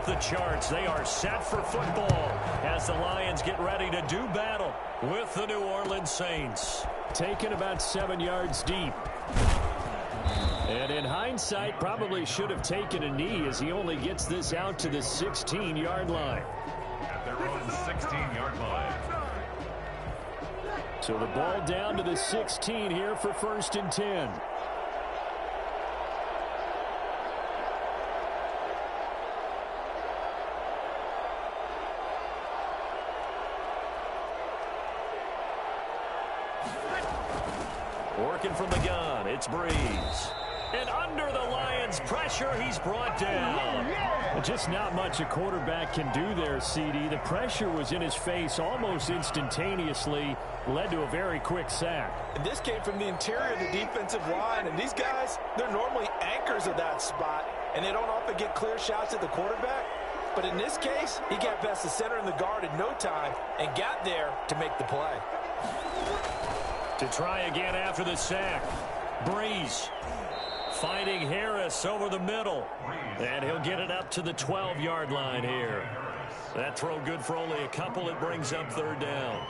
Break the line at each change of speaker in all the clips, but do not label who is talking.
off the charts. They are set for football as the Lions get ready to do battle with the New Orleans Saints. Taken about 7 yards deep. And in hindsight, probably should have taken a knee as he only gets this out to the 16-yard line.
At their own 16-yard line.
So the ball down to the 16 here for 1st and 10. Working from the gun, it's Breeze. And under the Lions' pressure, he's brought down. Just not much a quarterback can do there, CD. The pressure was in his face almost instantaneously, led to a very quick sack.
And this came from the interior of the defensive line, and these guys, they're normally anchors of that spot, and they don't often get clear shots at the quarterback. But in this case, he got past the center and the guard in no time and got there to make the play.
To try again after the sack. Breeze finding Harris over the middle. And he'll get it up to the 12-yard line here. That throw good for only a couple. It brings up 3rd down.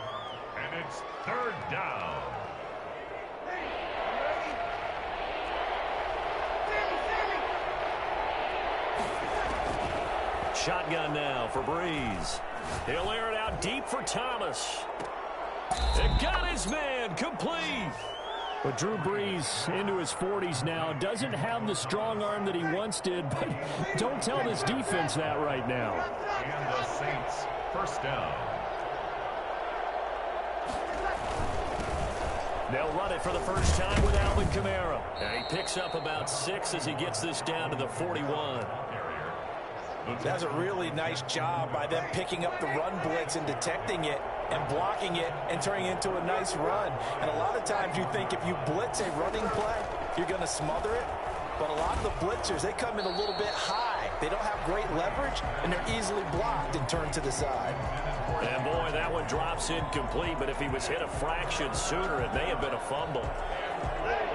And it's 3rd down.
Shotgun now for Breeze. He'll air it out deep for Thomas. It got his man complete. But Drew Brees into his 40s now doesn't have the strong arm that he once did, but don't tell this defense that right now.
And the Saints, 1st down.
They'll run it for the first time with Alvin Kamara. And he picks up about 6 as he gets this down to the 41.
That's a really nice job by them picking up the run blitz and detecting it and blocking it and turning it into a nice run. And a lot of times you think if you blitz a running play, you're going to smother it. But a lot of the blitzers, they come in a little bit high. They don't have great leverage, and they're easily blocked and turned to the side.
And boy, that one drops incomplete, but if he was hit a fraction sooner, it may have been a fumble.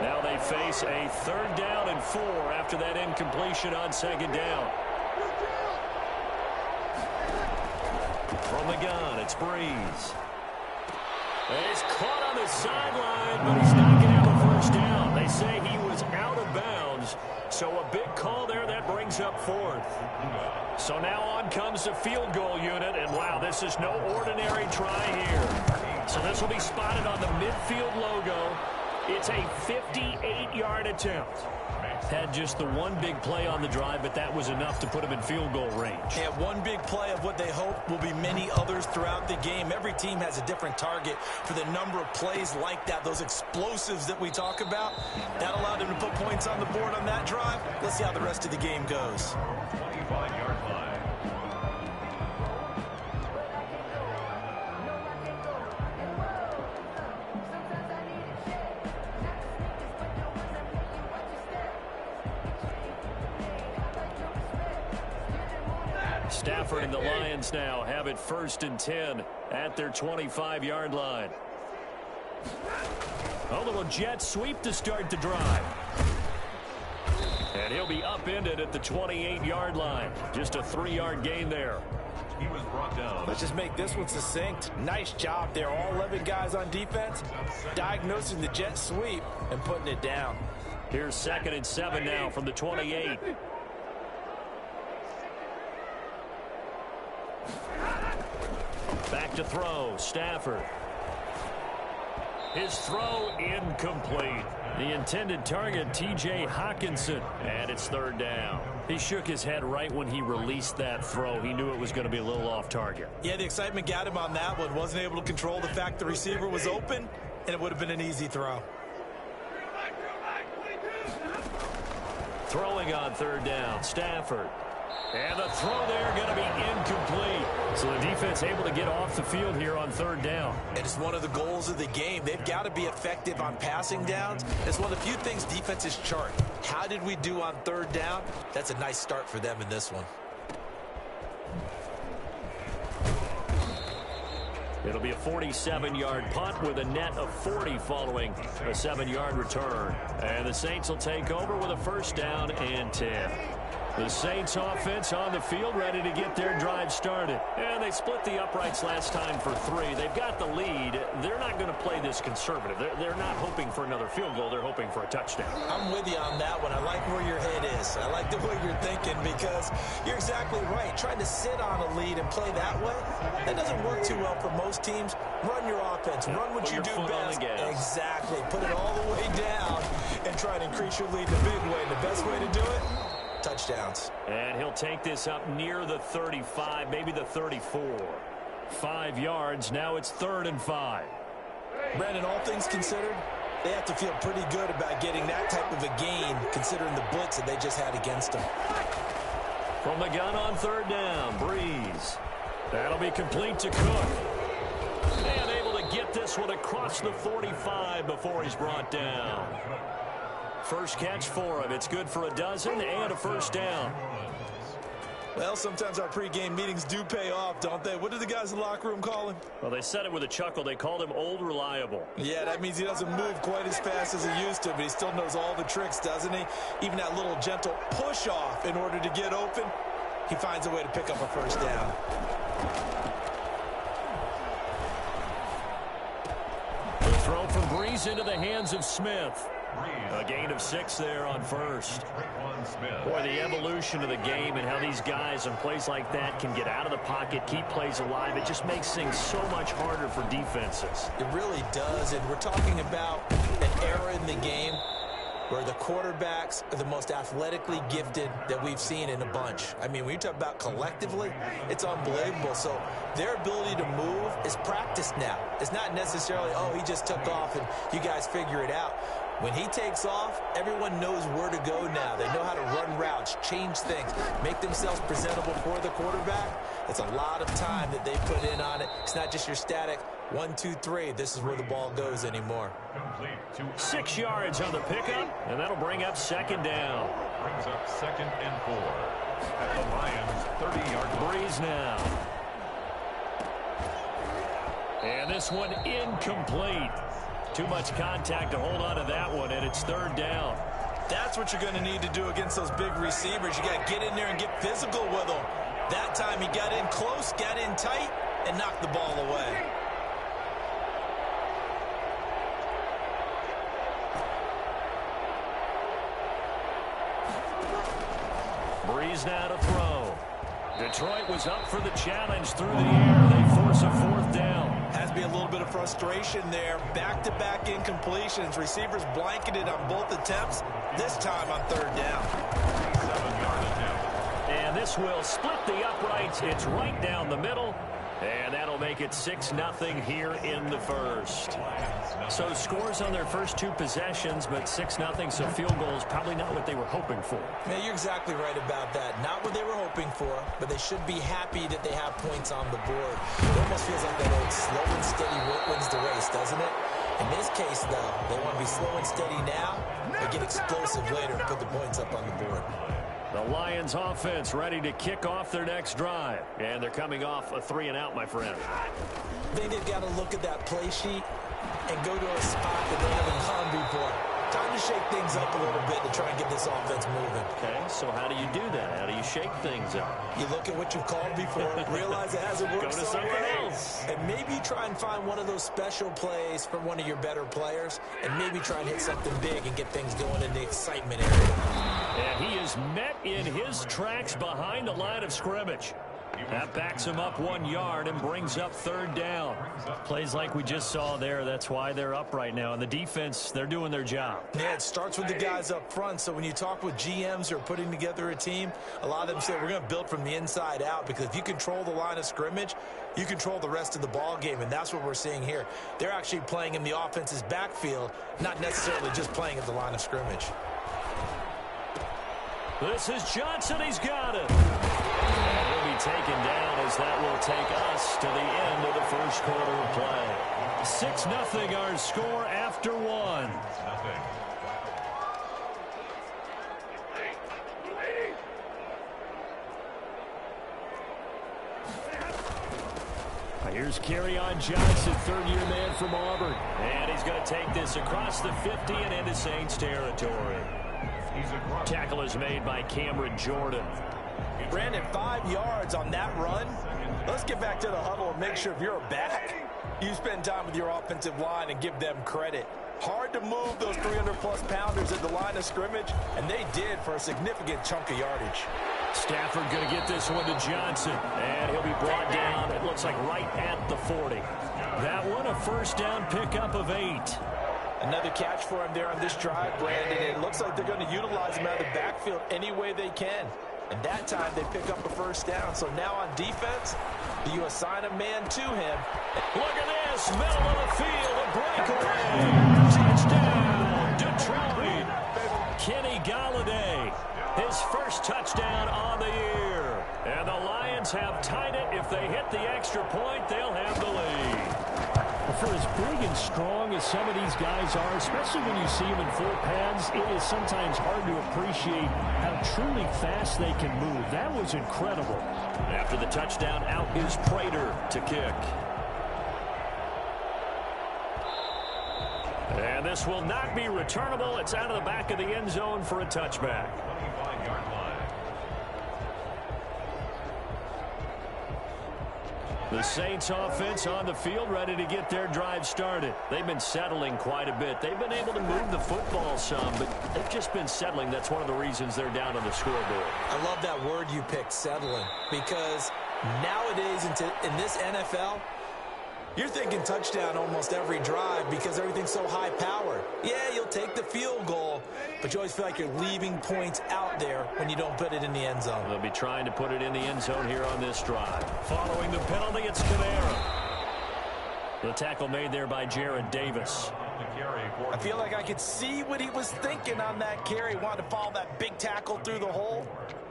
Now they face a 3rd down and 4 after that incompletion on 2nd down. From the gun, it's Breeze. He's caught on the sideline, but he's not going to have a 1st down. They say he was out of bounds, so a big call there that brings up 4th. So now on comes the field goal unit, and wow, this is no ordinary try here. So this will be spotted on the midfield logo. It's a 58-yard attempt. Had just the one big play on the drive, but that was enough to put him in field goal range.
Yeah, one big play of what they hope will be many others throughout the game. Every team has a different target for the number of plays like that, those explosives that we talk about. That allowed them to put points on the board on that drive. Let's see how the rest of the game goes.
25-yard line.
Stafford and the Lions now have it 1st and 10 at their 25-yard line. A little jet sweep to start the drive. And he'll be upended at the 28-yard line. Just a 3-yard gain there.
He was brought down.
Let's just make this one succinct. Nice job there. All 11 guys on defense diagnosing the jet sweep and putting it down.
Here's 2nd and 7 now from the 28. Back to throw, Stafford. His throw incomplete. The intended target, T.J. Hawkinson, and it's 3rd down. He shook his head right when he released that throw. He knew it was going to be a little off target.
Yeah, the excitement got him on that one. Wasn't able to control the fact the receiver was open, and it would have been an easy throw.
Throwing on 3rd down, Stafford. And the throw there going to be incomplete. So the defense able to get off the field here on 3rd down.
And it's one of the goals of the game. They've got to be effective on passing downs. It's one of the few things defenses chart. How did we do on 3rd down? That's a nice start for them in this one.
It'll be a 47-yard punt with a net of 40 following a 7-yard return. And the Saints will take over with a 1st down and 10. The Saints offense on the field, ready to get their drive started. And they split the uprights last time for 3. They've got the lead. They're not going to play this conservative. They're not hoping for another field goal. They're hoping for a touchdown.
I'm with you on that one. I like where your head is. I like the way you're thinking because you're exactly right. Trying to sit on a lead and play that way, that doesn't work too well for most teams. Run your offense. Run what you do best. Exactly. Put it all the way down and try and increase your lead the big way. And the best way to do it, touchdowns.
And he'll take this up near the 35, maybe the 34. 5 yards. Now it's 3rd and 5.
Brandon, all things considered, they have to feel pretty good about getting that type of a gain considering the blitz that they just had against them.
From the gun on 3rd down, Breeze. That'll be complete to Cook. And able to get this one across the 45 before he's brought down. First catch for him. It's good for a dozen and a 1st down.
Well, sometimes our pregame meetings do pay off, don't they? What did the guys in the locker room call him?
Well, they said it with a chuckle. They called him Old Reliable.
Yeah, that means he doesn't move quite as fast as he used to, but he still knows all the tricks, doesn't he? Even that little gentle push-off in order to get open, he finds a way to pick up a 1st down.
The throw from Breeze into the hands of Smith. A gain of 6 there on 1st. Boy, the evolution of the game and how these guys on plays like that can get out of the pocket, keep plays alive, it just makes things so much harder for defenses.
It really does, and we're talking about an era in the game where the quarterbacks are the most athletically gifted that we've seen in a bunch. I mean, when you talk about collectively, it's unbelievable. So their ability to move is practiced now. It's not necessarily, oh, he just took off and you guys figure it out. When he takes off, everyone knows where to go now. They know how to run routes, change things, make themselves presentable for the quarterback. It's a lot of time that they put in on it. It's not just your static 1, 2, 3. This is where the ball goes anymore.
6 yards on the pickup, and that'll bring up 2nd down.
Brings up 2nd and 4. At the Lions' 30-yard
Breeze now. And this one incomplete. Too much contact to hold on to that one, and it's 3rd down.
That's what you're going to need to do against those big receivers. You got to get in there and get physical with them. That time he got in close, got in tight, and knocked the ball away.
Breeze now to throw. Detroit was up for the challenge through the air. They force a 4th down.
Has to be a little bit of frustration there. Back-to-back incompletions. Receivers blanketed on both attempts. This time on 3rd down.
7-yard attempt.
And this will split the uprights. It's right down the middle. And that'll make it 6-0 here in the 1st. So scores on their first 2 possessions, but 6-0, so field goals probably not what they were hoping for.
Man, you're exactly right about that. Not what they were hoping for, but they should be happy that they have points on the board. It almost feels like that old slow and steady wins the race, doesn't it? In this case, though, they want to be slow and steady now, but get explosive later and put the points up on the board.
The Lions offense ready to kick off their next drive. And they're coming off a 3-and-out, my friend.
I think they've got to look at that play sheet and go to a spot that they haven't gone before. Time to shake things up a little bit to try and get this offense moving.
Okay, so how do you do that? How do you shake things up?
You look at what you've called before, realize it hasn't worked
Go to
so
something
well,
else.
and maybe try and find one of those special plays from one of your better players, and maybe try and hit something big and get things going in the excitement area.
And he is met in his tracks behind the line of scrimmage. That backs him up 1 yard and brings up 3rd down. Plays like we just saw there. That's why they're up right now. And the defense, they're doing their job.
Yeah, it starts with the guys up front. So when you talk with GMs who are putting together a team, a lot of them say we're going to build from the inside out, because if you control the line of scrimmage, you control the rest of the ball game, and that's what we're seeing here. They're actually playing in the offense's backfield, not necessarily just playing at the line of scrimmage.
This is Johnson. He's got it. And he'll be taken down as that will take us to the end of the first quarter of play. 6-0 our score after 1. Here's Kerryon Johnson, 3rd-year man from Auburn. And he's going to take this across the 50 and into Saints territory. Tackle is made by Cameron Jordan.
Brandon, 5 yards on that run. Let's get back to the huddle and make sure if you're a back, you spend time with your offensive line and give them credit. Hard to move those 300-plus pounders at the line of scrimmage, and they did for a significant chunk of yardage.
Stafford going to get this one to Johnson, and he'll be brought down, it looks like right at the 40. That one a first down pickup of 8.
Another catch for him there on this drive, Brandon. It looks like they're going to utilize him out of the backfield any way they can. And that time they pick up a first down. So now on defense, do you assign a man to him?
Look at this, middle of the field, a breakaway. Touchdown, Detroit. Kenny Golladay, his first touchdown on the year. And the Lions have tied it. If they hit the extra point, they'll have the lead. For as big and strong as some of these guys are, especially when you see them in full pads, it is sometimes hard to appreciate how truly fast they can move. That was incredible. After the touchdown, out is Prater to kick. And this will not be returnable. It's out of the back of the end zone for a touchback.
25-yard line.
The Saints offense on the field ready to get their drive started. They've been settling quite a bit. They've been able to move the football some, but they've just been settling. That's one of the reasons they're down on the scoreboard.
I love that word you picked, settling, because nowadays in this NFL, you're thinking touchdown almost every drive because everything's so high-powered. Yeah, you'll take the field goal, but you always feel like you're leaving points out there when you don't put it in the end zone.
They'll be trying to put it in the end zone here on this drive. Following the penalty, it's Kamara. The tackle made there by Jared Davis.
I feel like I could see what he was thinking on that carry. Wanted to follow that big tackle through the hole.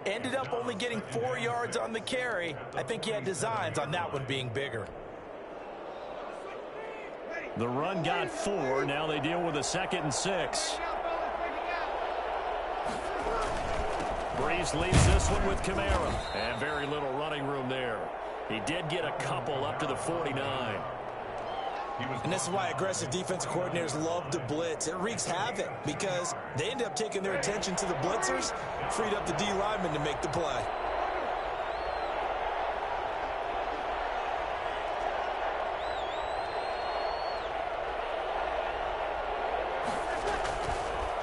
Ended up only getting 4 yards on the carry. I think he had designs on that one being bigger.
The run got 4. Now they deal with a 2nd and 6. Breeze leads this one with Kamara. And very little running room there. He did get a couple up to the 49.
And this is why aggressive defensive coordinators love to blitz. It wreaks havoc because they end up taking their attention to the blitzers, freed up the D lineman to make the play.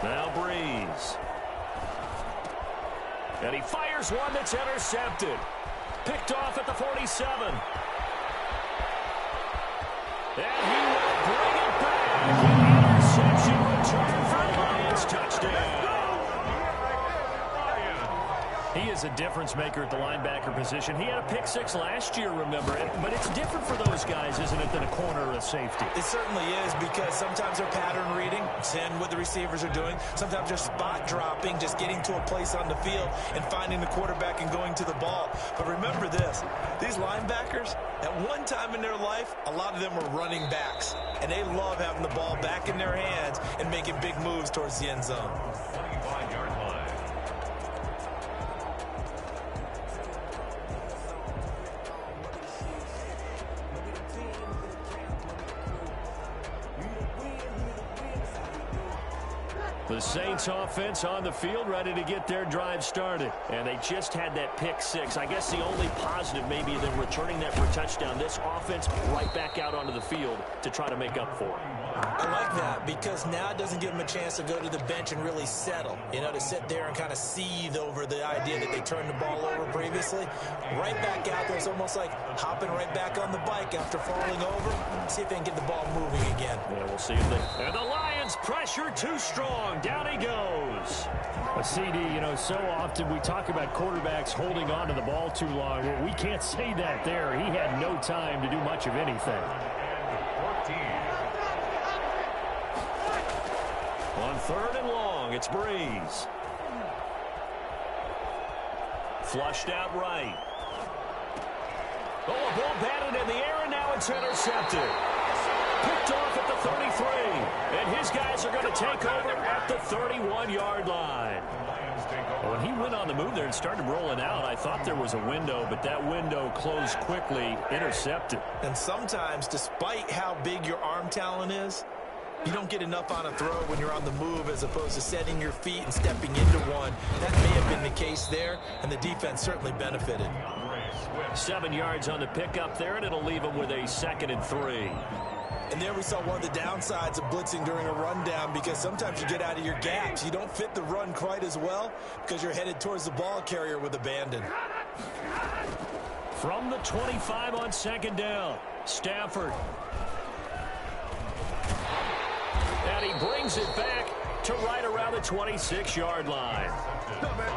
Now Breeze. And he fires one that's intercepted. Picked off at the 47. And he will bring it back. An interception return for a Lions touchdown. He is a difference maker at the linebacker position. He had a pick 6 last year, remember. But it's different for those guys, isn't it, than a corner or a safety?
It certainly is because sometimes they're pattern reading, seeing what the receivers are doing. Sometimes they're spot dropping, just getting to a place on the field and finding the quarterback and going to the ball. But remember this, these linebackers, at one time in their life, a lot of them were running backs. And they love having the ball back in their hands and making big moves towards the end zone.
25-yard line.
The Saints offense on the field ready to get their drive started. And they just had that pick 6. I guess the only positive maybe than returning that for a touchdown. This offense right back out onto the field to try to make up for it.
I like that because now it doesn't give them a chance to go to the bench and really settle. You know, to sit there and kind of seethe over the idea that they turned the ball over previously. Right back out there. It's almost like hopping right back on the bike after falling over. See if they can get the ball moving again.
Yeah, we'll see if they... And the Lions pressure too strong. Down he goes. A CD, you know, so often we talk about quarterbacks holding on to the ball too long. Well, we can't say that there. He had no time to do much of anything.
14.
On 3rd and long, it's Breeze. Flushed out right. Oh, a ball batted in the air, and now it's intercepted. Picked off at the 33. And his guys are going to take over at the 31-yard line. When he went on the move there and started rolling out, I thought there was a window, but that window closed quickly, intercepted.
And sometimes, despite how big your arm talent is, You don't get enough on a throw when you're on the move as opposed to setting your feet and stepping into one. That may have been the case there, and the defense certainly benefited.
7 yards on the pickup there, and it'll leave them with a 2nd and 3.
And there we saw one of the downsides of blitzing during a rundown, because sometimes you get out of your gaps. You don't fit the run quite as well because you're headed towards the ball carrier with abandon.
From the 25 on 2nd down, Stafford. And he brings it back to right around the 26-yard line.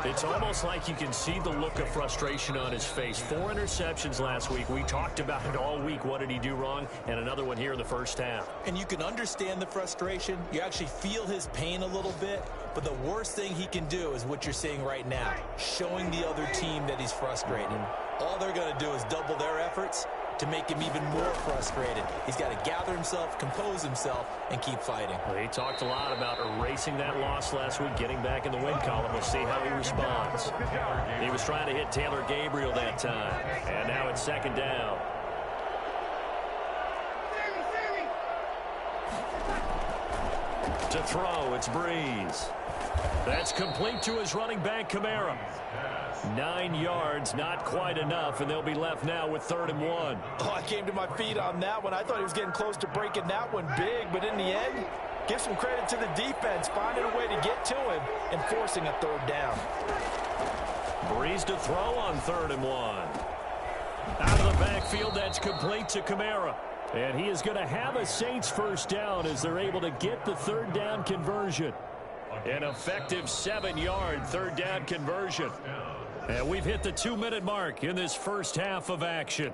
It's almost like you can see the look of frustration on his face. 4 interceptions last week. We talked about it all week. What did he do wrong? And another one here in the first half.
And you can understand the frustration. You actually feel his pain a little bit. But the worst thing he can do is what you're seeing right now, showing the other team that he's frustrated. All they're going to do is double their efforts to make him even more frustrated. He's got to gather himself, compose himself, and keep fighting.
Well, he talked a lot about erasing that loss last week, getting back in the win column. We'll see how he responds. He was trying to hit Taylor Gabriel that time. And now it's 2nd down. To throw, it's Breeze. That's complete to his running back, Kamara. 9 yards, not quite enough, and they'll be left now with 3rd and 1.
Oh, I came to my feet on that one. I thought he was getting close to breaking that one big, but in the end, give some credit to the defense, finding a way to get to him and forcing a 3rd down.
Breeze to throw on 3rd and 1. Out of the backfield, that's complete to Kamara. And he is going to have a Saints 1st down as they're able to get the 3rd down conversion. An effective 7-yard 3rd down conversion. And we've hit the 2-minute mark in this first half of action.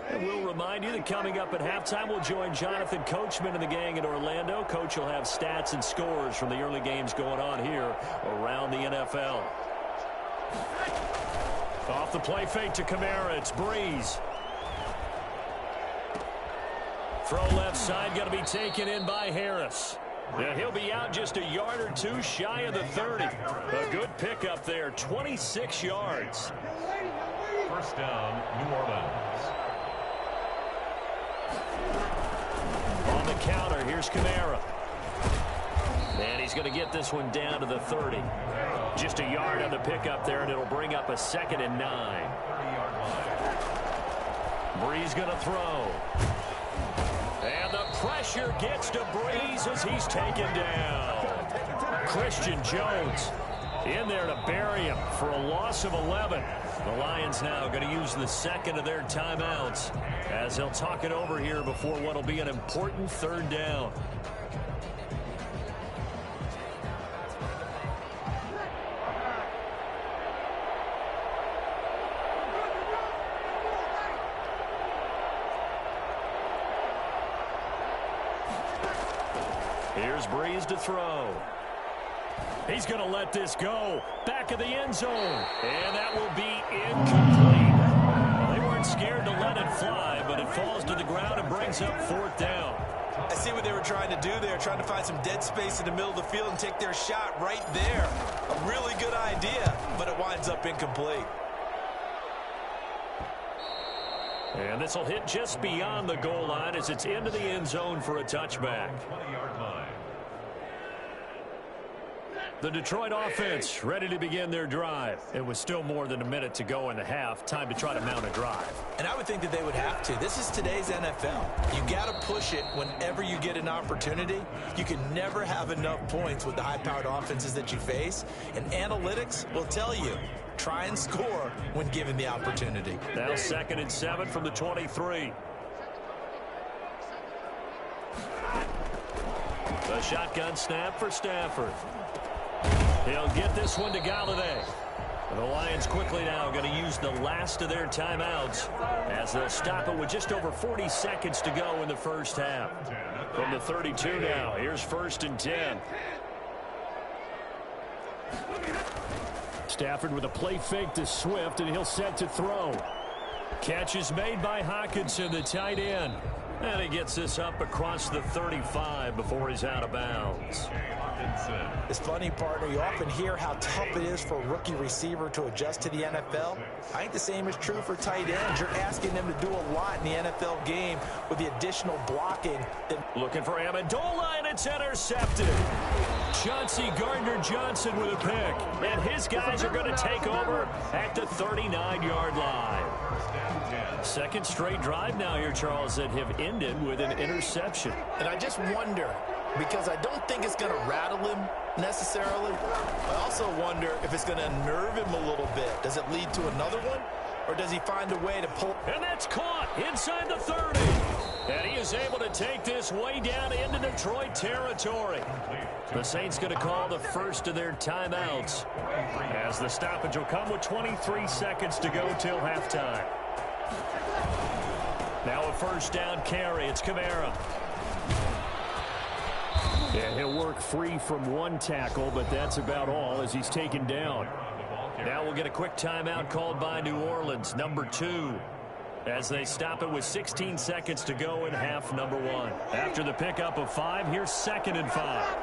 And we'll remind you that coming up at halftime, we'll join Jonathan Coachman and the gang in Orlando. Coach will have stats and scores from the early games going on here around the NFL. Off the play fake to Kamara, it's Breeze. Throw left side, going to be taken in by Harris. And he'll be out just a yard or two shy of the 30. A good pickup there, 26 yards.
1st down, New Orleans.
On the counter, here's Kamara. And he's going to get this one down to the 30. Just a yard on the pickup there, and it'll bring up a 2nd and 9. Breeze going to throw. And the pressure gets to Breeze as he's taken down. Christian Jones in there to bury him for a loss of 11. The Lions now going to use the 2nd of their timeouts as they'll talk it over here before what will be an important 3rd down. Here's Breeze to throw. He's going to let this go. Back of the end zone. And that will be incomplete. Well, they weren't scared to let it fly, but it falls to the ground and brings up 4th down.
I see what they were trying to do there, trying to find some dead space in the middle of the field and take their shot right there. A really good idea, but it winds up incomplete.
And this will hit just beyond the goal line as it's into the end zone for a touchback.
20-yard line.
The Detroit offense ready to begin their drive. It was still more than a minute to go in the half. Time to try to mount a drive.
And I would think that they would have to. This is today's NFL. You got to push it whenever you get an opportunity. You can never have enough points with the high-powered offenses that you face. And analytics will tell you, try and score when given the opportunity.
Now 2nd and 7 from the 23. The shotgun snap for Stafford. He'll get this one to Galladay. The Lions quickly now going to use the last of their timeouts as they'll stop it with just over 40 seconds to go in the first half. From the 32 now, here's 1st and 10. Stafford with a play fake to Swift, and he'll set to throw. Catch is made by Hawkinson, the tight end. And he gets this up across the 35 before he's out of bounds.
It's funny, partner, you often hear how tough it is for a rookie receiver to adjust to the NFL. I think the same is true for tight ends. You're asking them to do a lot in the NFL game with the additional blocking.
Looking for Amendola, and it's intercepted. Chauncey Gardner-Johnson with a pick. And his guys are going to take over at the 39-yard line. Second straight drive now here, Charles, that have ended with an interception.
And I just wonder, because I don't think it's going to rattle him necessarily. I also wonder if it's going to unnerve him a little bit. Does it lead to another one? Or does he find a way to pull?
And that's caught inside the 30. And he is able to take this way down into Detroit territory. The Saints going to call the first of their timeouts, as the stoppage will come with 23 seconds to go till halftime. Now a first down carry. It's Kamara. And he'll work free from one tackle, but that's about all as he's taken down. Now we'll get a quick timeout called by New Orleans, number 2, as they stop it with 16 seconds to go in half number 1. After the pickup of 5, here's 2nd and 5.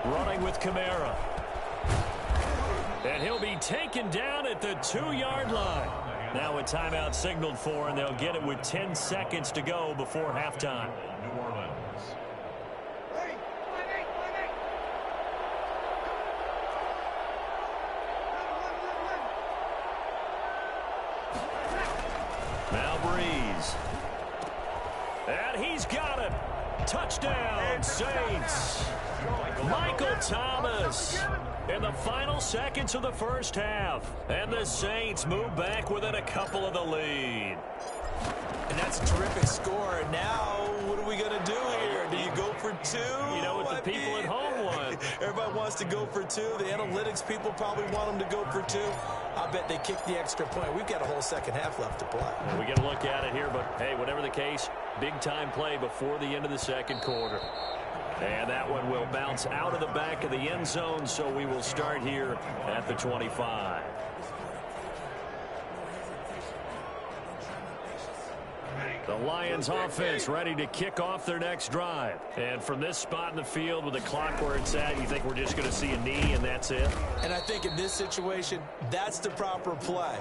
Running with Kamara. And he'll be taken down at the 2-yard line. Now a timeout signaled for, and they'll get it with 10 seconds to go before halftime.
New Orleans.
Now Breeze. And he's got it. Touchdown, Saints. Michael Thomas in the final seconds of the first half. And the Saints move back within a couple of the lead.
And that's a terrific score. Now, what are we going to do here? Do you go for 2?
You know what the people at home want.
Everybody wants to go for 2. The analytics people probably want them to go for 2. I bet they kick the extra point. We've got a whole second half left to play.
Well, we get a look at it here, but, hey, whatever the case, big-time play before the end of the second quarter. And that one will bounce out of the back of the end zone, so we will start here at the 25. The Lions offense ready to kick off their next drive. And from this spot in the field with the clock where it's at, you think we're just going to see a knee and that's it?
And I think in this situation, that's the proper play.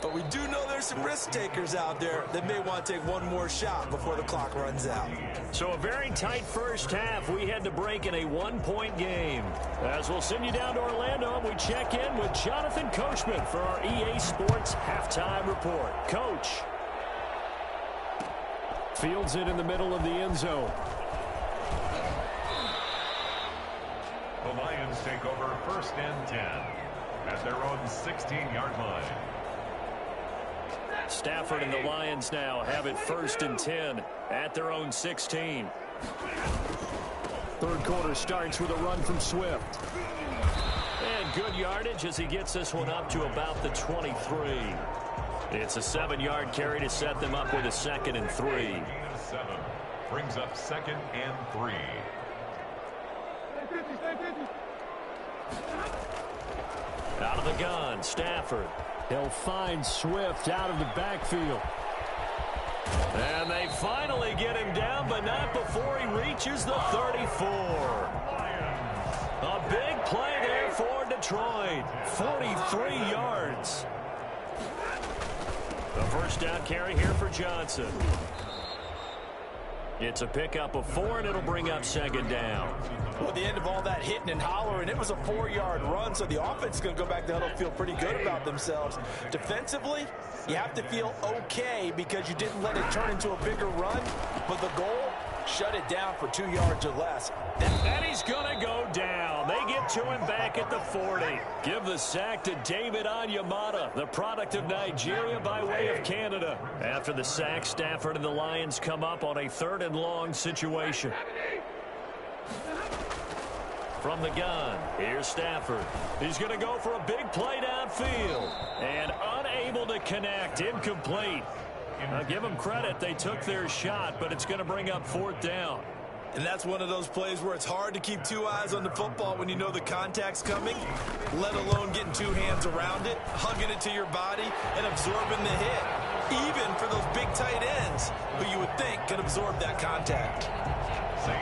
But we do know there's some risk takers out there that may want to take one more shot before the clock runs out.
So a very tight first half. We had to break in a one-point game. As we'll send you down to Orlando, and we check in with Jonathan Coachman for our EA Sports Halftime Report. Coach. Fields it in the middle of the end zone.
The Lions take over 1st and 10 at their own 16-yard line.
Stafford and the Lions now have it 1st and 10 at their own 16. Third quarter starts with a run from Swift. And good yardage as he gets this one up to about the 23. It's a 7-yard carry to set them up with a 2nd and 3.
7 brings up 2nd and 3.
Out of the gun, Stafford. He'll find Swift out of the backfield. And they finally get him down, but not before he reaches the 34. A big play there for Detroit. 43 yards. The first down carry here for Johnson. It's a pickup of 4, and it'll bring up 2nd down.
Well, at the end of all that hitting and hollering, it was a 4-yard run, so the offense is going to go back to huddle, feel pretty good about themselves. Defensively, you have to feel okay because you didn't let it turn into a bigger run, but the goal, shut it down for 2 yards or less.
And he's going to go down. They get to him back at the 40. Give the sack to David Onyemata, the product of Nigeria by way of Canada. After the sack, Stafford and the Lions come up on a 3rd and long situation. From the gun, here's Stafford. He's going to go for a big play downfield. And unable to connect, incomplete. Now, give them credit. They took their shot, but it's going to bring up 4th down.
And that's one of those plays where it's hard to keep two eyes on the football when you know the contact's coming, let alone getting two hands around it, hugging it to your body, and absorbing the hit. Even for those big tight ends who you would think can absorb that contact.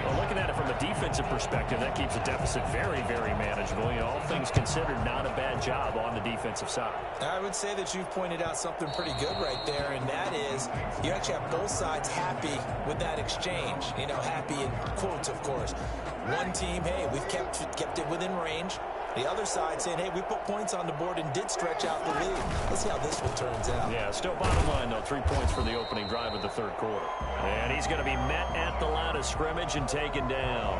Well, looking at it from a defensive perspective, that keeps the deficit very, very manageable. You know, all things considered, not a bad job on the defensive side. I would say that you've pointed out something pretty good right there, and that is you actually have both sides happy with that exchange. You know, happy in quotes, of course. One team, hey, we've kept it within range. The other side saying, hey, we put points on the board and did stretch out the lead. Let's see how this one turns out. Yeah, still bottom line, though. 3 points for the opening drive of the third quarter. And he's going to be met at the line of scrimmage and taken down.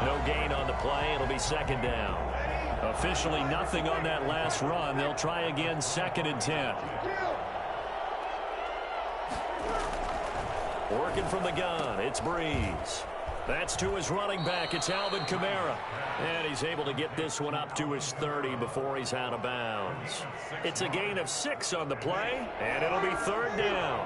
No gain on the play. It'll be second down. Officially nothing on that last run. They'll try again, 2nd and 10. Working from the gun, it's Breeze. That's to his running back. It's Alvin Kamara. And he's able to get this one up to his 30 before he's out of bounds. It's a gain of 6 on the play, and it'll be third down.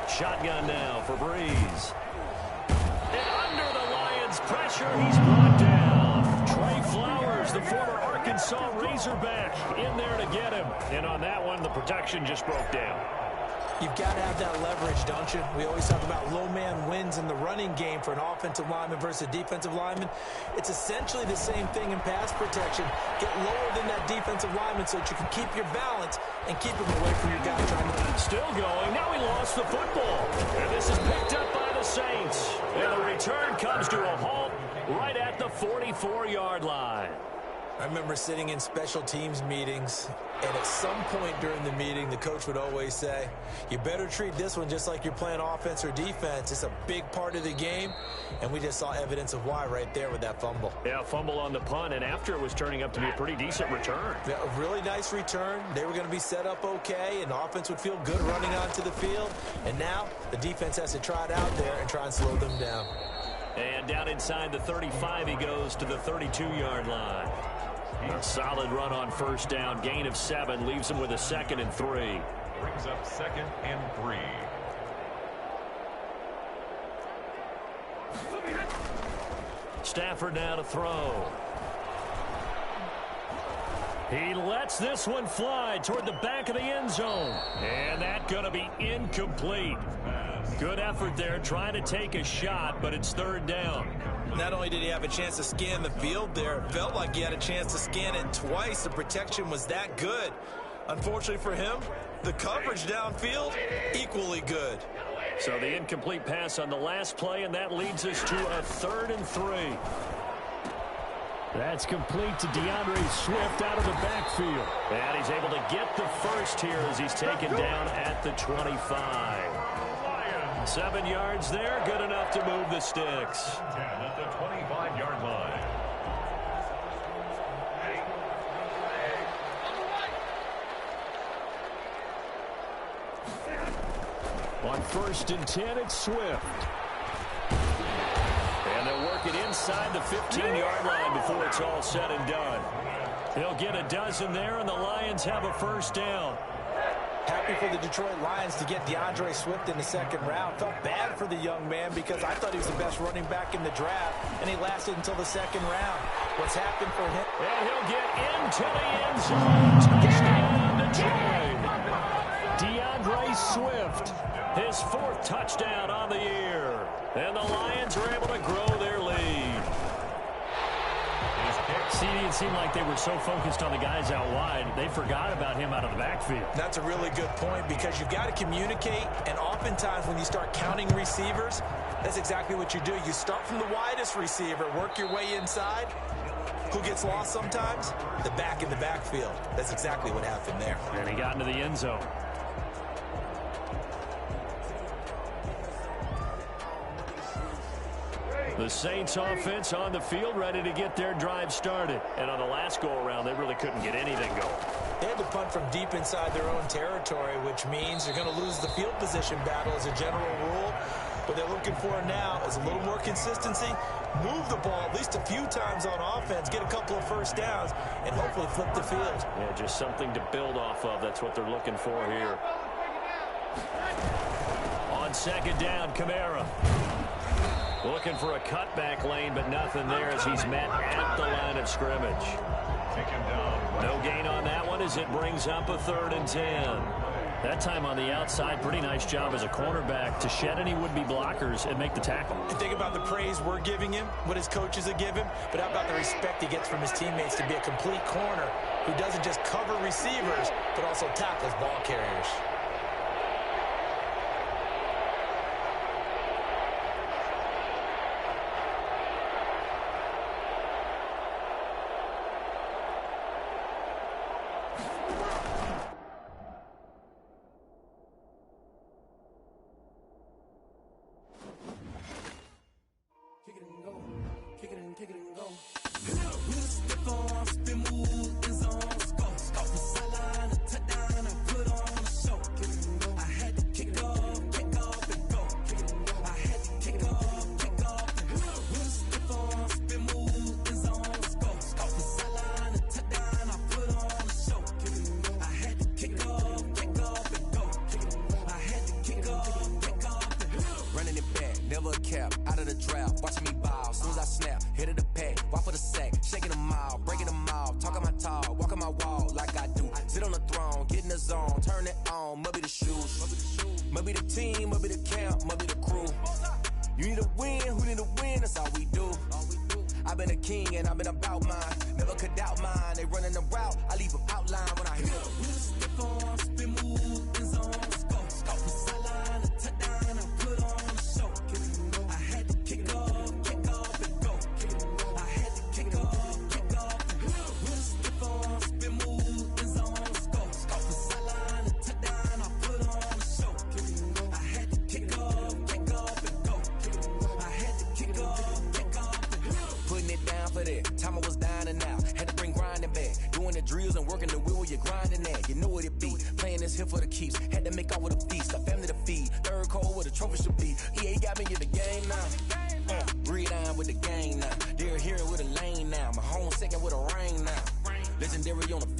Shotgun now for Breeze. And under the Lions' pressure, he's brought down. Trey Flowers, the former Arkansas Razorback, in there to get him. And on that one, the protection just broke down. You've got to have that leverage, don't you? We always talk about low man wins in the running game for an offensive lineman versus a defensive lineman. It's essentially the same thing in pass protection. Get lower than that defensive lineman so that you can keep your balance and keep him away from your guy trying to... Still going. Now he lost the football. And this is picked up by the Saints. And the return comes to a halt right at the 44-yard line. I remember sitting in special teams meetings, and at some point during the meeting, the coach would always say, you better treat this one just like you're playing offense or defense. It's a big part of the game, and we just saw evidence of why right there with that fumble. Yeah, fumble on the punt, and after it was turning up to be a pretty decent return. Yeah, a really nice return. They were going to be set up okay, and the offense would feel good running onto the field. And now the defense has to try it out there and try and slow them down. And down inside the 35, he goes to the 32-yard line. A solid run on first down. Gain of 7 leaves him with a 2nd and 3.
Brings up 2nd and 3.
Stafford now to throw. He lets this one fly toward the back of the end zone. And that's going to be incomplete. Good effort there trying to take a shot, but it's third down. Not only did he have a chance to scan the field there, it felt like he had a chance to scan it twice. The protection was that good. Unfortunately for him, the coverage downfield, equally good. So the incomplete pass on the last play, and that leads us to a 3rd and 3. That's complete to DeAndre Swift out of the backfield. And he's able to get the first here as he's taken down at the 25. 7 yards there, good enough to move the sticks.
10 at the 25-yard line.
On 1st and 10, it's Swift. And they'll work it inside the 15-yard line before it's all said and done. They'll get a dozen there, and the Lions have a first down. Happy for the Detroit Lions to get DeAndre Swift in the 2nd round. Felt bad for the young man because I thought he was the best running back in the draft, and he lasted until the 2nd round. What's happened for him? And he'll get into the end zone. Touchdown, Detroit. DeAndre Swift, his 4th touchdown on the year. And the Lions are able to grow their lead. See, it seemed like they were so focused on the guys out wide, they forgot about him out of the backfield. That's a really good point because you've got to communicate, and oftentimes when you start counting receivers, that's exactly what you do. You start from the widest receiver, work your way inside. Who gets lost sometimes? The back in the backfield. That's exactly what happened there. And he got into the end zone. The Saints offense on the field, ready to get their drive started. And on the last go-around, they really couldn't get anything going. They had to punt from deep inside their own territory, which means they're going to lose the field position battle as a general rule. What they're looking for now is a little more consistency, move the ball at least a few times on offense, get a couple of first downs, and hopefully flip the field. Yeah, just something to build off of. That's what they're looking for here. On second down, Kamara. Looking for a cutback lane, but nothing there as he's met at the line of scrimmage. No gain on that one as it brings up a 3rd and 10. That time on the outside, pretty nice job as a cornerback to shed any would-be blockers and make the tackle.
You think about the praise we're giving him, what his coaches have given him, but how about the respect he gets from his teammates to be a complete corner who doesn't just cover receivers, but also tackles ball carriers.
Legendary on the field.